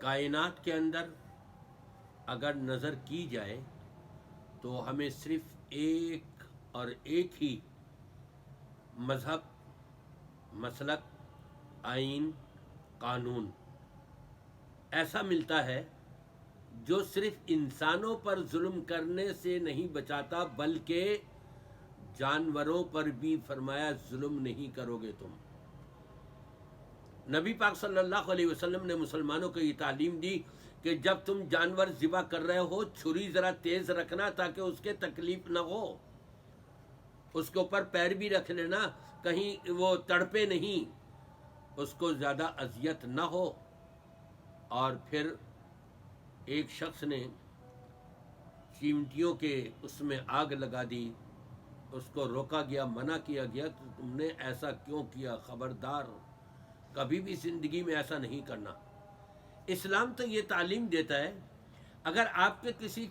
کائنات کے اندر اگر نظر کی جائے تو ہمیں صرف ایک اور ایک ہی مذہب، مسلک، آئین، قانون ایسا ملتا ہے جو صرف انسانوں پر ظلم کرنے سے نہیں بچاتا بلکہ جانوروں پر بھی فرمایا ظلم نہیں کرو گے تم۔ نبی پاک صلی اللہ علیہ وسلم نے مسلمانوں کو یہ تعلیم دی کہ جب تم جانور ذبح کر رہے ہو چھری ذرا تیز رکھنا تاکہ اس کے تکلیف نہ ہو، اس کے اوپر پیر بھی رکھ لینا کہیں وہ تڑپے نہیں، اس کو زیادہ اذیت نہ ہو۔ اور پھر ایک شخص نے چیونٹیوں کے اس میں آگ لگا دی، اس کو روکا گیا، منع کیا گیا کہ تم نے ایسا کیوں کیا، خبردار کبھی بھی زندگی میں ایسا نہیں کرنا۔ اسلام تو یہ تعلیم دیتا ہے اگر آپ کے کسی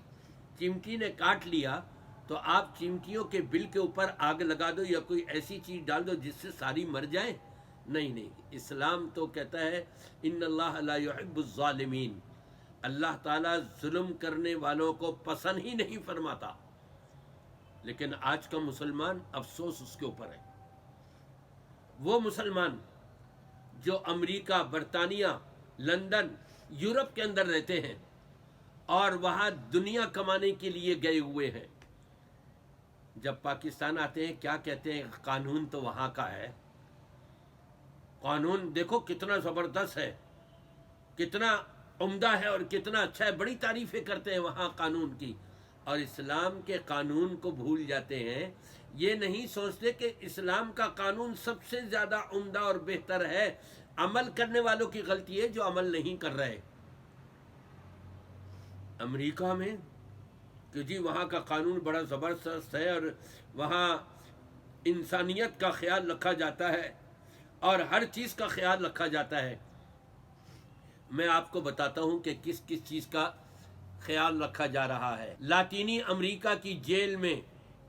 چیمٹی نے کاٹ لیا تو آپ چیمٹیوں کے بل کے اوپر آگ لگا دو یا کوئی ایسی چیز ڈال دو جس سے ساری مر جائیں۔ نہیں، اسلام تو کہتا ہے ان اللہ لا يحب الظالمین، اللہ تعالیٰ ظلم کرنے والوں کو پسند ہی نہیں فرماتا۔ لیکن آج کا مسلمان افسوس اس کے اوپر ہے، وہ مسلمان جو امریکہ، برطانیہ، لندن، یورپ کے اندر رہتے ہیں اور وہاں دنیا کمانے کے لیے گئے ہوئے ہیں، جب پاکستان آتے ہیں کیا کہتے ہیں؟ قانون تو وہاں کا ہے، قانون دیکھو کتنا زبردست ہے، کتنا عمدہ ہے اور کتنا اچھا ہے، بڑی تعریفیں کرتے ہیں وہاں قانون کی، اور اسلام کے قانون کو بھول جاتے ہیں۔ یہ نہیں سوچتے کہ اسلام کا قانون سب سے زیادہ عمدہ اور بہتر ہے، عمل کرنے والوں کی غلطی ہے جو عمل نہیں کر رہے۔ امریکہ میں کہ جی وہاں کا قانون بڑا زبردست ہے اور وہاں انسانیت کا خیال رکھا جاتا ہے اور ہر چیز کا خیال رکھا جاتا ہے۔ میں آپ کو بتاتا ہوں کہ کس کس چیز کا خیال رکھا جا رہا ہے۔ لاطینی امریکہ کی جیل میں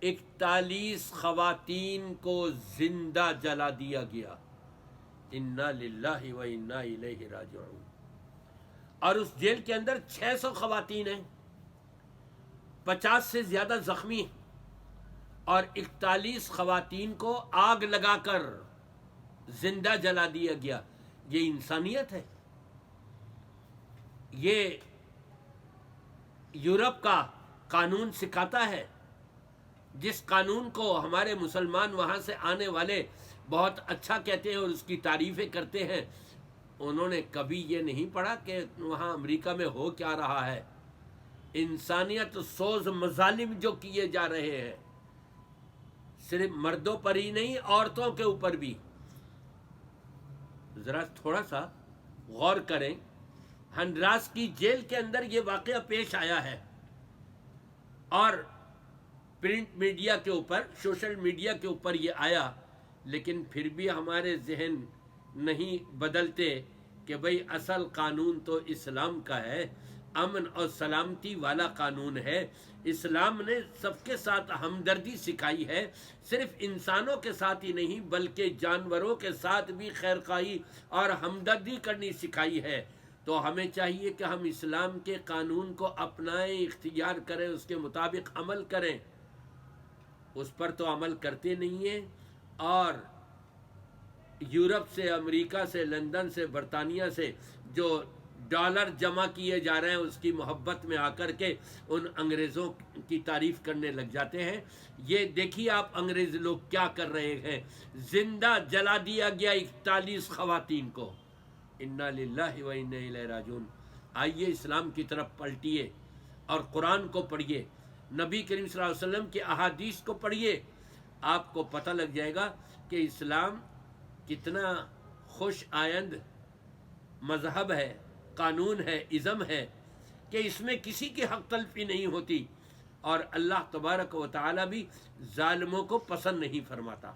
41 خواتین کو زندہ جلا دیا گیا، انا للہ و انا الیہ راجعون، اور اس جیل کے اندر 600 خواتین ہیں، 50 سے زیادہ زخمی ہیں، اور 41 خواتین کو آگ لگا کر زندہ جلا دیا گیا۔ یہ انسانیت ہے؟ یہ یورپ کا قانون سکھاتا ہے، جس قانون کو ہمارے مسلمان وہاں سے آنے والے بہت اچھا کہتے ہیں اور اس کی تعریفیں کرتے ہیں، انہوں نے کبھی یہ نہیں پڑھا کہ وہاں امریکہ میں ہو کیا رہا ہے۔ انسانیت سوز مظالم جو کیے جا رہے ہیں، صرف مردوں پر ہی نہیں عورتوں کے اوپر بھی۔ ذرا تھوڑا سا غور کریں، ہنڈراس کی جیل کے اندر یہ واقعہ پیش آیا ہے، اور پرنٹ میڈیا کے اوپر، سوشل میڈیا کے اوپر یہ آیا، لیکن پھر بھی ہمارے ذہن نہیں بدلتے کہ بھئی اصل قانون تو اسلام کا ہے، امن اور سلامتی والا قانون ہے۔ اسلام نے سب کے ساتھ ہمدردی سکھائی ہے، صرف انسانوں کے ساتھ ہی نہیں بلکہ جانوروں کے ساتھ بھی خیرخواہی اور ہمدردی کرنی سکھائی ہے۔ تو ہمیں چاہیے کہ ہم اسلام کے قانون کو اپنائیں، اختیار کریں، اس کے مطابق عمل کریں۔ اس پر تو عمل کرتے نہیں ہیں، اور یورپ سے، امریکہ سے، لندن سے، برطانیہ سے جو ڈالر جمع کیے جا رہے ہیں اس کی محبت میں آ کر کے ان انگریزوں کی تعریف کرنے لگ جاتے ہیں۔ یہ دیکھیے آپ انگریز لوگ کیا کر رہے ہیں، زندہ جلا دیا گیا 41 خواتین کو، انا للہ و انا الیہ راجعون۔ آئیے اسلام کی طرف پلٹیے اور قرآن کو پڑھیے، نبی کریم صلی اللہ علیہ وسلم کی احادیث کو پڑھیے، آپ کو پتہ لگ جائے گا کہ اسلام کتنا خوش آئند مذہب ہے، قانون ہے، ازم ہے، کہ اس میں کسی کی حق تلفی نہیں ہوتی، اور اللہ تبارک و تعالی بھی ظالموں کو پسند نہیں فرماتا۔